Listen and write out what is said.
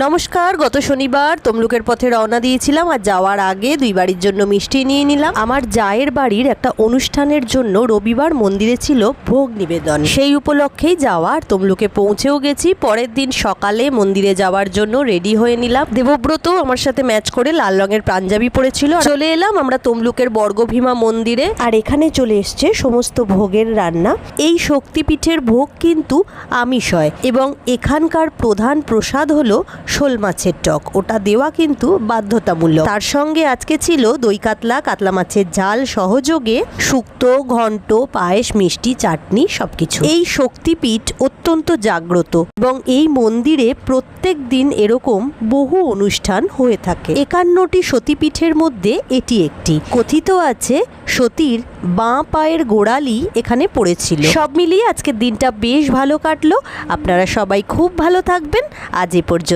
নমস্কার। গত শনিবার তমলুকের পথে রওনা দিয়েছিলাম, আর যাওয়ার আগে দুই বাড়ির জন্য মিষ্টি নিয়ে নিলাম। আমার জায়ের বাড়ির একটা অনুষ্ঠানের জন্য রবিবার মন্দিরে ছিল ভোগ নিবেদন, সেই উপলক্ষেই যাওয়া। আর তমলুকে পৌঁছেও গেছি। পরের দিন সকালে মন্দিরে যাওয়ার জন্য রেডি হয়ে নিলাম। দেবব্রত আমার সাথে ম্যাচ করে লাল রঙের পাঞ্জাবি পরেছিল। চলে এলাম আমরা তমলুকের বর্গভীমা মন্দিরে। আর এখানে চলে এসছে সমস্ত ভোগের রান্না। এই শক্তিপীঠের ভোগ কিন্তু আমিষ হয়, এবং এখানকার প্রধান প্রসাদ হলো শোল মাছের টক। ওটা দেওয়া কিন্তু বাধ্যতামূলক। তার সঙ্গে আজকে ছিল দই কাতলা, কাতলা মাছের ঝাল সহযোগে শুক্তো, ঘন্ট, পায়েস, মিষ্টি, চাটনি সবকিছু। এই শক্তিপীঠ অত্যন্ত জাগ্রত, এবং এই মন্দিরে প্রত্যেক দিন এরকম বহু অনুষ্ঠান হয়ে থাকে। 51টি সতীপীঠের মধ্যে এটি একটি। কথিত আছে সতীর বাঁ পায়ের গোড়ালি এখানে পড়েছিল। সব মিলিয়ে আজকের দিনটা বেশ ভালো কাটলো। আপনারা সবাই খুব ভালো থাকবেন। আজ এ পর্যন্ত।